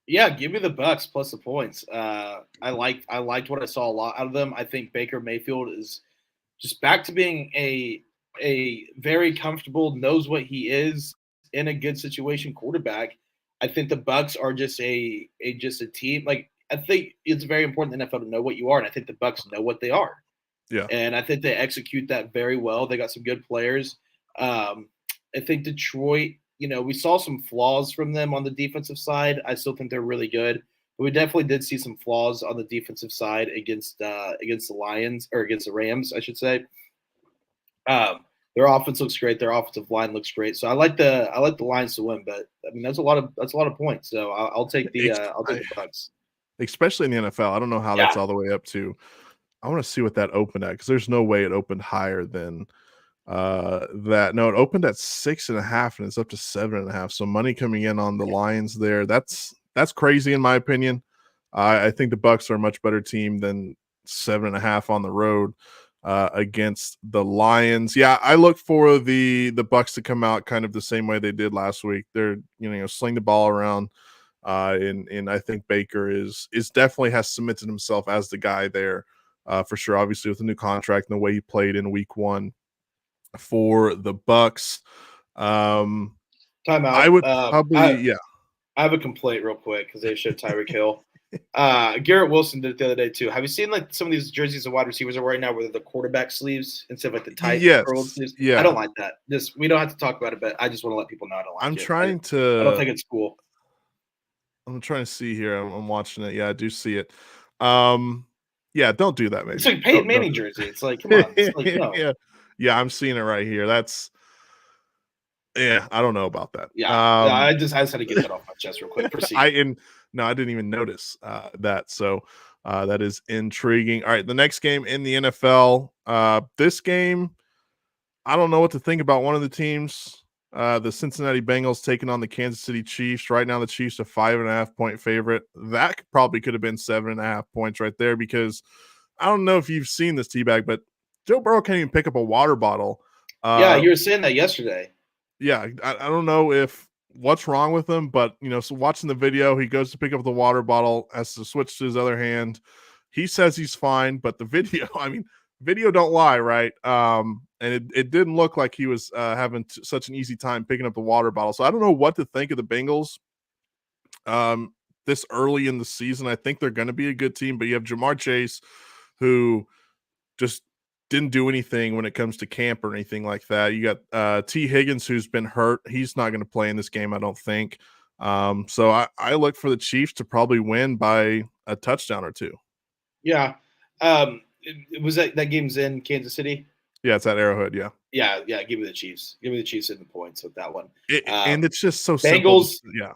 Yeah, give me the Bucs plus the points. I liked what I saw a lot out of them. I think Baker Mayfield is just back to being a very comfortable, knows what he is, in a good situation quarterback. I think the Bucs are just a team. Like, I think it's very important in the NFL to know what you are, and I think the Bucs know what they are. Yeah, and I think they execute that very well. They got some good players. I think Detroit, we saw some flaws from them on the defensive side. I still think they're really good, but we definitely did see some flaws on the defensive side against the Lions, or against the Rams, I should say. Their offense looks great. Their offensive line looks great. So I like the Lions to win, but I mean that's a lot of points. So I'll take the Bucs. Especially in the NFL. I don't know how that's all the way up to. I want to see what that opened at, because there's no way it opened higher than that. No, it opened at 6.5 and it's up to 7.5. So money coming in on the Lions there. That's crazy in my opinion. I think the Bucs are a much better team than 7.5 on the road against the Lions. Yeah, I look for the Bucs to come out kind of the same way they did last week. They're sling the ball around, and I think Baker is definitely has cemented himself as the guy there for sure. Obviously with the new contract and the way he played in Week 1 for the Bucs. Time out. I would probably I have a complaint real quick because they showed Tyreek Hill. Garrett Wilson did it the other day too. Have you seen like some of these jerseys the wide receivers are wearing now, where they're the quarterback sleeves instead of like the tight curled Yes. sleeves? I don't Yeah. like that. Just we don't have to talk about it, but I just want to let people know I don't I'm like it. trying I don't to think it's cool. I'm trying to see here. I'm watching it. Yeah, I do see it. Um, yeah, don't do that, It's maybe. like Peyton Don't Manning do jersey. It's like, come on. It's like that. no. Yeah. Yeah, I'm seeing it right here. That's yeah, I don't know about that. Yeah. I just had to get that off my chest real quick. I Proceed. in no, I didn't even notice that. So that is intriguing. All right, the next game in the NFL. This game, I don't know what to think about one of the teams. The Cincinnati Bengals taking on the Kansas City Chiefs. Right now, the Chiefs are 5.5-point favorite. That probably could have been 7.5 points right there, because I don't know if you've seen this, Teabag, but Joe Burrow can't even pick up a water bottle. Yeah, you were saying that yesterday. Yeah, I don't know if what's wrong with him, but so watching the video, he goes to pick up the water bottle, has to switch to his other hand. He says he's fine, but the video, I mean, video don't lie, right? And it didn't look like he was having such an easy time picking up the water bottle. So I don't know what to think of the Bengals. This early in the season, I think they're going to be a good team, but you have Jamar Chase, who just didn't do anything when it comes to camp or anything like that. You got T. Higgins, who's been hurt. He's not going to play in this game, I don't think. So I look for the Chiefs to probably win by a touchdown or two. Yeah. Was that game's in Kansas City? Yeah, it's at Arrowhead. Yeah. Yeah. Give me the Chiefs. Give me the Chiefs in the points with that one. And it's just so simple. Bengals. Yeah.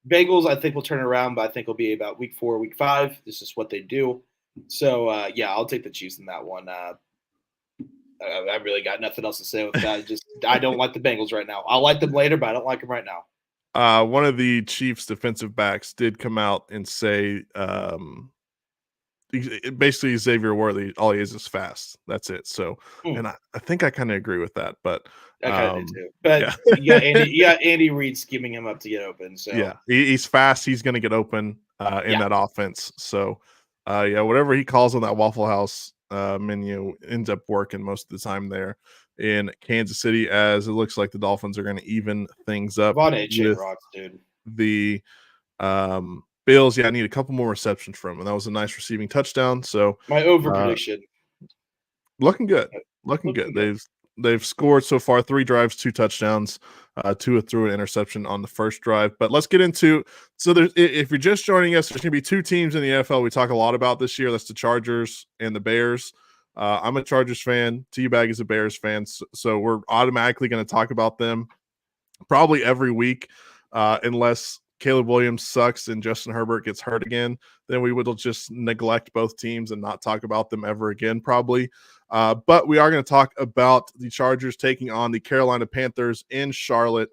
Bengals, I think will turn around, but I think it'll be about week 4, week 5. This is what they do. So yeah, I'll take the Chiefs in that one. I really got nothing else to say with that. I don't like the Bengals right now. I'll like them later, but I don't like them right now. One of the Chiefs defensive backs did come out and say, basically Xavier Worthy, all he is fast. That's it. So, and I think I kind of agree with that, but I kind of do too. But yeah, Andy Reid scheming him up to get open. So yeah, he's fast. He's going to get open in that offense. So yeah, whatever he calls on that Waffle House menu ends up working most of the time there in Kansas City, as it looks like the Dolphins are going to even things up with rocks, dude. the Bills. Yeah, I need a couple more receptions from him, and that was a nice receiving touchdown. So my over prediction, looking good. They've scored so far 3 drives, 2 touchdowns. Tua threw an interception on the first drive. But let's get into if you're just joining us, there's going to be 2 teams in the NFL we talk a lot about this year. That's the Chargers and the Bears. I'm a Chargers fan. T-Bag is a Bears fan. So we're automatically going to talk about them probably every week, unless Caleb Williams sucks and Justin Herbert gets hurt again. Then we would just neglect both teams and not talk about them ever again, probably. But we are going to talk about the Chargers taking on the Carolina Panthers in Charlotte.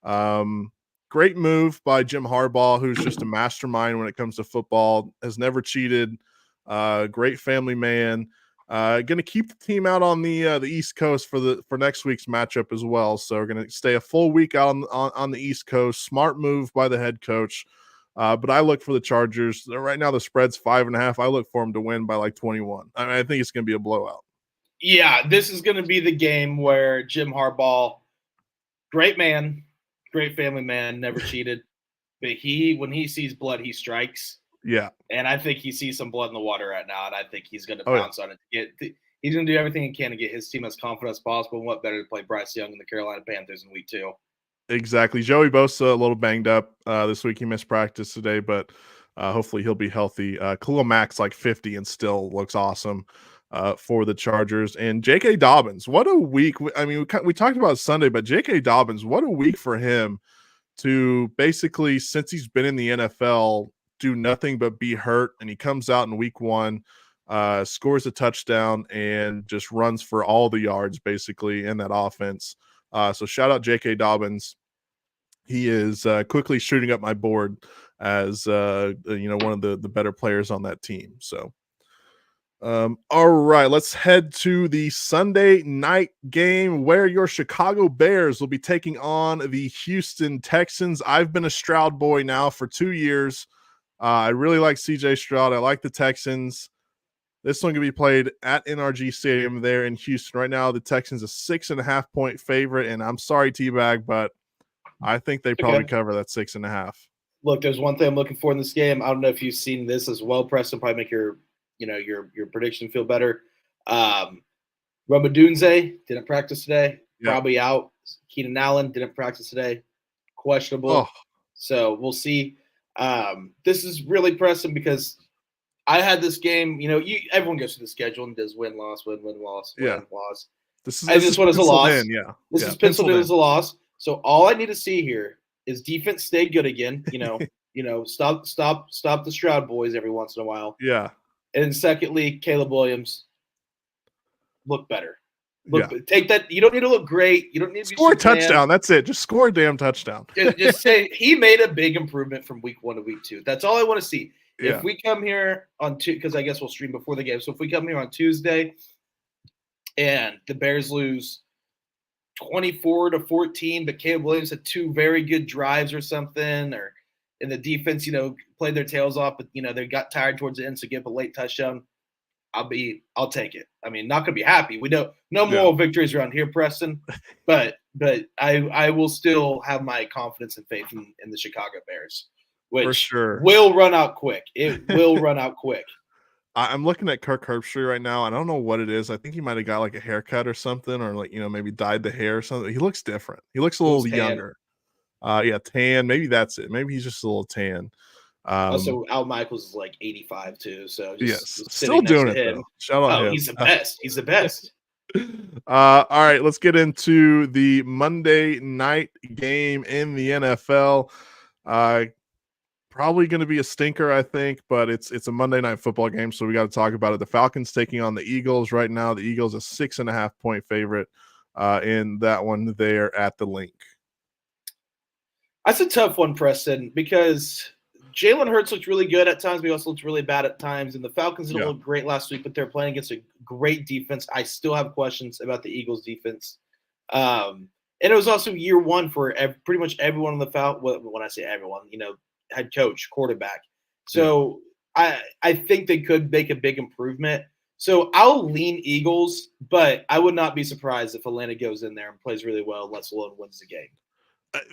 Great move by Jim Harbaugh, who's just a mastermind when it comes to football, has never cheated. Great family man. Going to keep the team out on the East Coast for next week's matchup as well. So we're going to stay a full week out on the East Coast. Smart move by the head coach. But I look for the Chargers. Right now the spread's 5.5. I look for them to win by like 21. I think it's going to be a blowout. Yeah, this is going to be the game where Jim Harbaugh, great man, great family man, never cheated. But when he sees blood, he strikes. Yeah. And I think he sees some blood in the water right now, and I think he's going to pounce on it. He's going to do everything he can to get his team as confident as possible. And what better to play Bryce Young and the Carolina Panthers in week 2? Exactly. Joey Bosa a little banged up this week. He missed practice today, but hopefully he'll be healthy. Khalil Mack's like 50 and still looks awesome for the Chargers. And J.K. Dobbins, what a week. I mean, we talked about Sunday, but J.K. Dobbins, what a week for him to basically, since he's been in the NFL, do nothing but be hurt. And he comes out in week 1, scores a touchdown, and just runs for all the yards basically in that offense. So shout out J.K. Dobbins. He is quickly shooting up my board as one of the better players on that team. So all right, let's head to the Sunday night game where your Chicago Bears will be taking on the Houston Texans. I've been a Stroud boy now for 2 years. I really like CJ Stroud. I like the Texans. This one can be played at NRG Stadium there in Houston. Right now, the Texans a 6.5-point favorite, and I'm sorry, T-Bag, but I think they probably cover that 6.5. Look, there's one thing I'm looking for in this game. I don't know if you've seen this as well, Preston. Probably make your prediction feel better. Romadunze didn't practice today. Yeah. Probably out. Keenan Allen didn't practice today. Questionable. Oh, So we'll see. This is really pressing because I had this game. Everyone goes through the schedule and does win, loss, win, win, loss, win, yeah. loss. This This one is a penciled loss. in, yeah. This Yeah, is penciled in in. as a loss. So all I need to see here is defense stay good again. Stop the Stroud boys every once in a while. Yeah. And secondly, Caleb Williams look better. Take that. You don't need to look great. You don't need to score a touchdown. That's it. Just score a damn touchdown. just say he made a big improvement from week 1 to week 2. That's all I want to see. Yeah. If we come here on because I guess we'll stream before the game. So if we come here on Tuesday and the Bears lose 24-14, but Caleb Williams had 2 very good drives or something, or in the defense, played their tails off, but they got tired towards the end, so give up a late touchdown. I'll take it. I mean, not gonna be happy. We know no moral victories around here, Preston, but I will still have my confidence and faith in the Chicago Bears, which for sure will run out quick. It will run out quick. I'm looking at Kirk Herbstreit right now. I don't know what it is. I think he might have got like a haircut or something, or maybe dyed the hair or something. He looks different. He looks a little younger. Tan. Maybe that's it. Maybe he's just a little tan. Also, Al Michaels is like 85 too, so just still doing it though. Shout out him. He's the best. He's the best. All right, let's get into the Monday night game in the NFL. Probably going to be a stinker, I think, but it's a Monday night football game, so we got to talk about it. The Falcons taking on the Eagles right now. The Eagles a 6.5 point favorite in that one there at the Link. That's a tough one, Preston, because Jalen Hurts looked really good at times, but he also looked really bad at times. And the Falcons didn't look great last week, but they're playing against a great defense. I still have questions about the Eagles' defense. And it was also year 1 for pretty much everyone on the Falcons. When I say everyone, head coach, quarterback. So I think they could make a big improvement. So I'll lean Eagles, but I would not be surprised if Atlanta goes in there and plays really well unless Lone wins the game.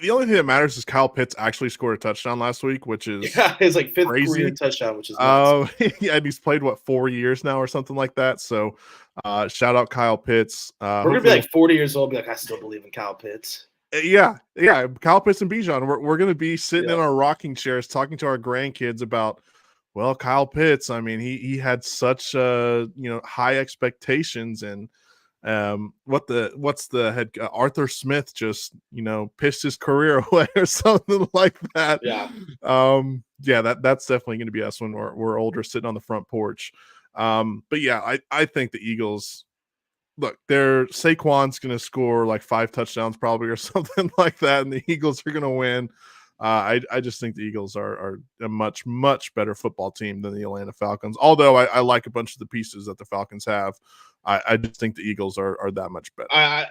The only thing that matters is Kyle Pitts actually scored a touchdown last week, which is his like 5th career touchdown, which is nuts. And he's played 4 years now or something like that. So shout out Kyle Pitts. We're gonna be like 40 years old, be like, I still believe in Kyle Pitts. Yeah, Kyle Pitts and Bijan. We're gonna be sitting in our rocking chairs talking to our grandkids about, well, Kyle Pitts. I mean, he had such high expectations, and what's the head Arthur Smith just pissed his career away or something like that. That's definitely going to be us when we're older, sitting on the front porch. But yeah, I think the Eagles, look, Saquon's going to score like 5 touchdowns probably or something like that, and the Eagles are going to win. I just think the Eagles are a much, much better football team than the Atlanta Falcons. Although I like a bunch of the pieces that the Falcons have, I just think the Eagles are that much better. I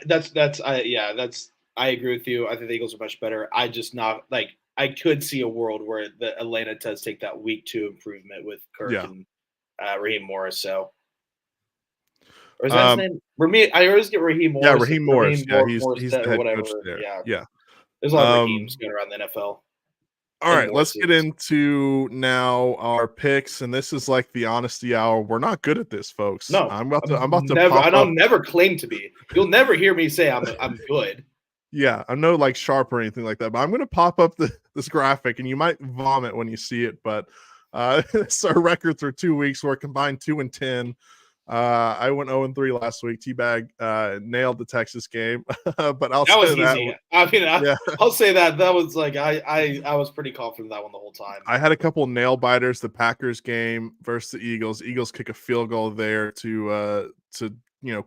agree with you. I think the Eagles are much better. I just not like I could see a world where the Atlanta does take that week 2 improvement with Kirk and Raheem Morris. So, or is that his name? Raheem, I always get Raheem Morris. Yeah, Raheem Morris. He's the head whatever. coach there. Yeah. There's a lot of Raheems going around the NFL. All right, let's get into now our picks, and this is like the honesty hour. We're not good at this, folks. No, I'm about to never. pop I don't up. never claim to be. You'll never hear me say I'm good. Yeah, I'm no like sharp or anything like that, but I'm going to pop up this graphic, and you might vomit when you see it. But it's our record through 2 weeks. We're combined 2-10. I went 0-3 last week. T-Bag nailed the Texas game, but I'll say that. Easy. I mean, I'll say that was like I was pretty confident in that one the whole time. I had a couple nail biters. The Packers game versus the Eagles. Eagles kick a field goal there to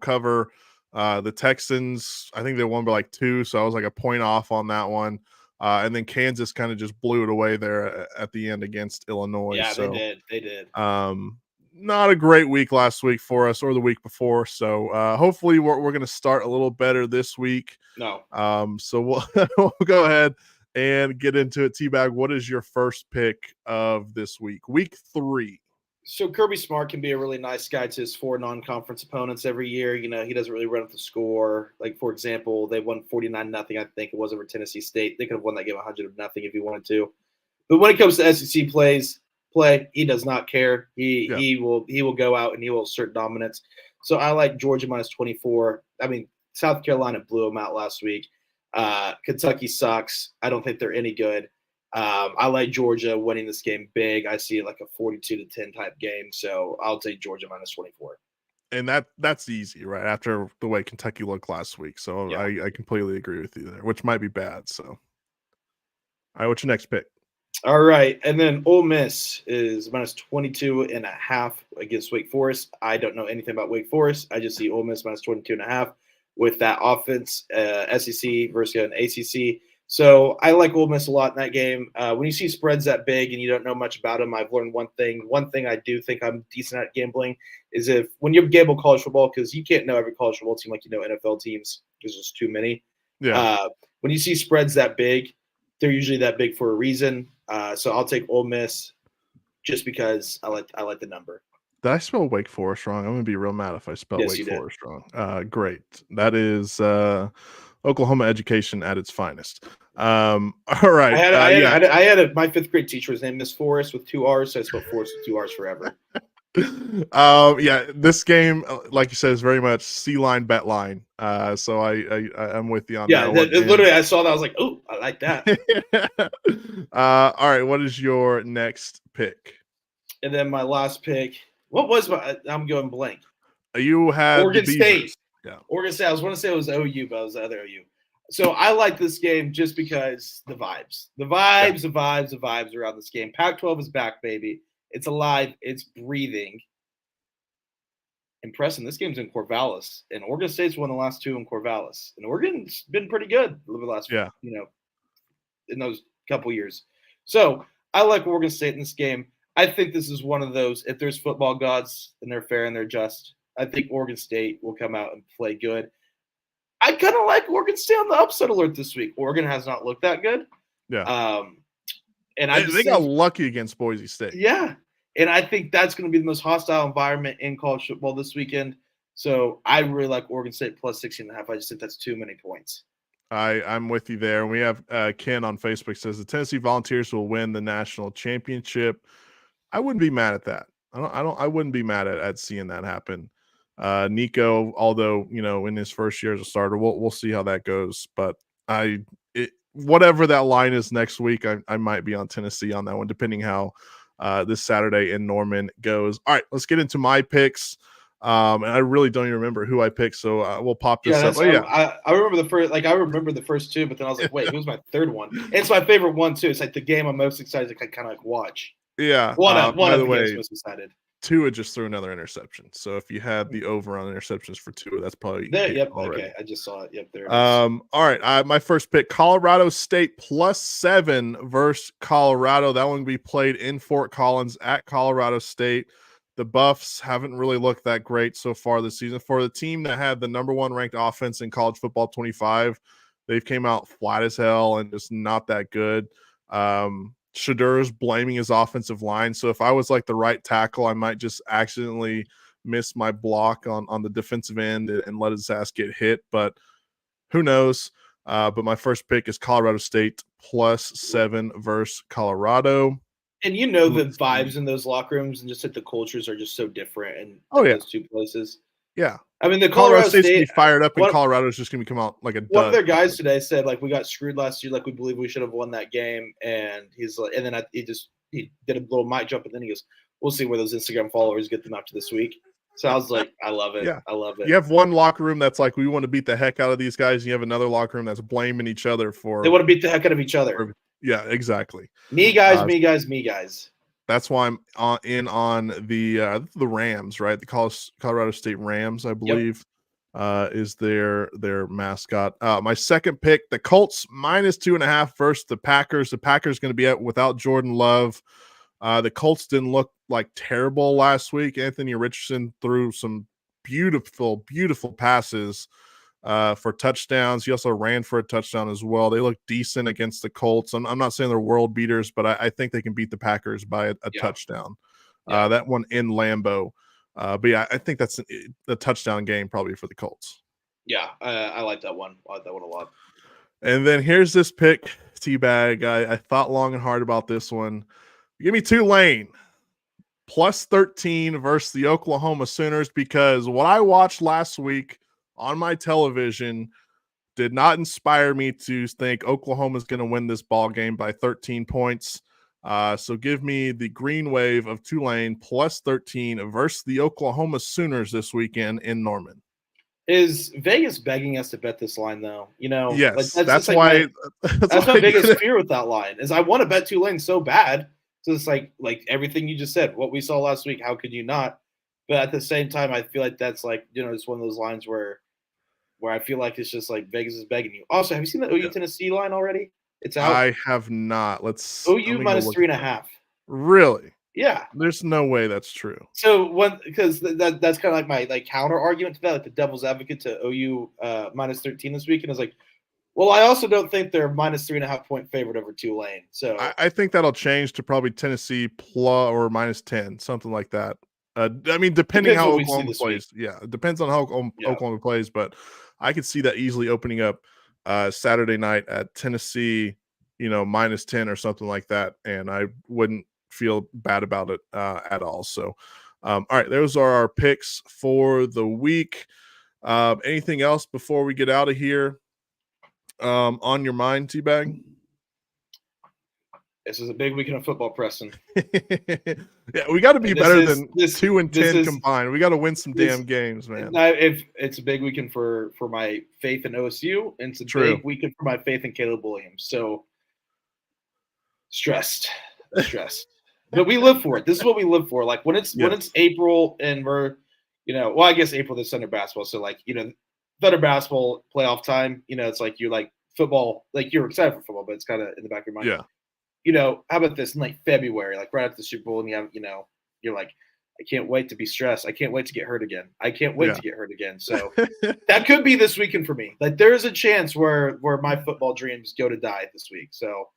cover. The Texans, I think they won by like 2, so I was like a point off on that one. And then Kansas kind of just blew it away there at the end against Illinois. Yeah, so, they did. Not a great week last week for us or the week before. So hopefully we're going to start a little better this week. No. So we'll go ahead and get into it. T-Bag, what is your first pick of this week? Week 3. So Kirby Smart can be a really nice guy to his 4 non-conference opponents every year. He doesn't really run up the score. Like, for example, they won 49-0, I think it was, over Tennessee State. They could have won that game 100-0 if he wanted to. But when it comes to SEC play, he does not care. He Yeah. he will go out and he will assert dominance. So I like Georgia minus 24. I mean, South Carolina blew them out last week. Kentucky sucks. I don't think they're any good. I like Georgia winning this game big. I see it like a 42-10 type game. So I'll take Georgia minus 24. And that's easy, right? After the way Kentucky looked last week. So Yeah. I completely agree with you there, which might be bad. So, all right, what's your next pick? All right. And then Ole Miss is minus 22.5 against Wake Forest. I don't know anything about Wake Forest. I just see Ole Miss minus 22.5 with that offense, SEC versus an ACC. So I like Ole Miss a lot in that game. When you see spreads that big and you don't know much about them, I've learned one thing. One thing I do think I'm decent at gambling is when you gamble college football, because you can't know every college football team like you know NFL teams because there's too many. Yeah. When you see spreads that big, they're usually that big for a reason. So I'll take Ole Miss just because I like the number. Did I spell Wake Forest wrong? I'm gonna be real mad if I spell Yes, Wake you did. Forest wrong. Great. That is Oklahoma education at its finest. All right. I had my fifth grade teacher. His name Miss Forrest with 2 R's, so I spelled Forrest with 2 R's forever. Yeah, this game, like you said, is very much C line, bet line. So I'm with you on that one. Literally, I saw that. I was like, oh, I like that. All right, what is your next pick? And then my last pick, what was I'm going blank. You had Oregon State. Yeah. Oregon State. I was going to say it was OU, but it was the other OU. So I like this game just because the vibes around this game. Pac-12 is back, baby. It's alive. It's breathing. Impressive. This game's in Corvallis, and Oregon State's won the last 2 in Corvallis, and Oregon's been pretty good over the last, in those couple years. So I like Oregon State in this game. I think this is one of those. If there's football gods and they're fair and they're just, I think Oregon State will come out and play good. I kind of like Oregon State on the upset alert this week. Oregon has not looked that good. Yeah. And they got lucky against Boise State. Yeah. And I think that's going to be the most hostile environment in college football this weekend. So I really like Oregon State plus 16.5. I just think that's too many points. I'm with you there. We have Ken on Facebook says the Tennessee Volunteers will win the national championship. I wouldn't be mad at that. I wouldn't be mad at seeing that happen. Nico, although in his first year as a starter, we'll see how that goes. But whatever that line is next week, I might be on Tennessee on that one, depending how this Saturday in Norman goes. All right, let's get into my picks. And I really don't even remember who I picked, so we'll pop this up. I remember the first, I remember the first 2, but then I was like, wait, who's my third one? And it's my favorite one too. It's like the game I'm most excited to kind of like watch. Yeah. One by the of way, the games most excited. Tua just threw another interception. So if you had the over on interceptions for Tua, that's probably yep. Already. Okay, I just saw it. Yep, there it is. All right. My first pick: Colorado State plus 7 versus Colorado. That one will be played in Fort Collins at Colorado State. The Buffs haven't really looked that great so far this season. For the team that had the number 1 ranked offense in college football 25, they've came out flat as hell and just not that good. Shadur's blaming his offensive line. So if I was like the right tackle, I might just accidentally miss my block on the defensive end and let his ass get hit. But who knows? But my first pick is Colorado State plus 7 versus Colorado. And the vibes in those locker rooms and just like the cultures are just so different in those 2 places. Yeah. I mean, the Colorado State's going to be fired up, and Colorado's just going to come out like a dud. One of their guys today said, like, we got screwed last year. Like, we believe we should have won that game. And he's like, and then he did a little mic jump, and then he goes, we'll see where those Instagram followers get them after this week. So I was like, I love it. Yeah. I love it. You have one locker room that's like, we want to beat the heck out of these guys. And you have another locker room that's blaming each other for. They want to beat the heck out of each other. Yeah, exactly. Me guys. That's why I'm on the Rams, right? The Colorado State Rams, I believe, is their mascot. My second pick, the Colts minus 2.5 versus the Packers. The Packers going to be without Jordan Love. The Colts didn't look like terrible last week. Anthony Richardson threw some beautiful passes for touchdowns. He also ran for a touchdown as well. They look decent against the Colts. I'm not saying they're world beaters, but I think they can beat the Packers by a touchdown. That one in Lambeau. But yeah, I think that's a touchdown game probably for the Colts. Yeah, I like that one. I like that one a lot. And then here's this pick Teabag. I thought long and hard about this one. Give me Tulane plus 13 versus the Oklahoma Sooners, because what I watched last week on my television did not inspire me to think Oklahoma is going to win this ball game by 13 points. So give me the green wave of Tulane plus 13 versus the Oklahoma Sooners this weekend in Norman. Is Vegas begging us to bet this line though? Yes, that's that's like why. that's my biggest fear with that line is I want to bet Tulane so bad. So it's like everything you just said, what we saw last week, how could you not? But at the same time, I feel like that's it's one of those lines where I feel like it's just like Vegas is begging you. Also, have you seen the OU Tennessee line already? It's out. I have not. Let OU me minus go look 3.5. Really? Yeah. There's no way that's true. So because that's kind of like my counter argument to that, like the devil's advocate to OU minus 13 this week, and it's like, well, I also don't think they're minus 3.5 point favorite over Tulane. So I think that'll change to probably Tennessee plus or minus 10, something like that. I mean, depending how Oklahoma plays. Yeah, it depends on how Oklahoma plays, but I could see that easily opening up Saturday night at Tennessee, minus 10 or something like that, and I wouldn't feel bad about it at all. So, all right, those are our picks for the week. Anything else before we get out of here on your mind, Teabag? This is a big weekend of football, Preston. Yeah, we got to be better than 2-10 combined. We got to win some damn games, man. If it's a big weekend for my faith in OSU, and it's a big weekend for my faith in Caleb Williams. So stressed. But we live for it. This is what we live for. Like when it's April and we're, well, I guess April is Thunder basketball. So Thunder basketball playoff time. It's like you're like football. Like you're excited for football, but it's kind of in the back of your mind. Yeah. How about this in February, right after the Super Bowl, and you're like, I can't wait to be stressed. I can't wait to get hurt again. I can't wait to get hurt again. So that could be this weekend for me. Like there is a chance where my football dreams go to die this week. So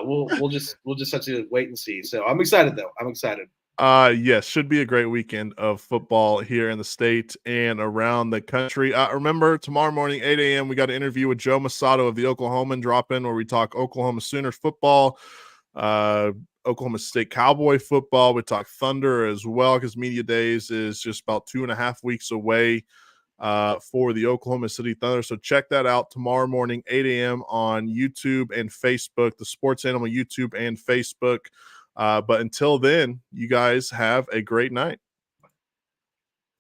we'll just have to wait and see. So I'm excited though. I'm excited. Yes, should be a great weekend of football here in the state and around the country. Remember, tomorrow morning, 8 a.m., we got an interview with Joe Masato of the Oklahoman drop-in where we talk Oklahoma Sooners football, Oklahoma State Cowboy football. We talk Thunder as well because Media Days is just about 2.5 weeks away for the Oklahoma City Thunder. So check that out tomorrow morning, 8 a.m. on YouTube and Facebook, the Sports Animal YouTube and Facebook. But until then, you guys have a great night.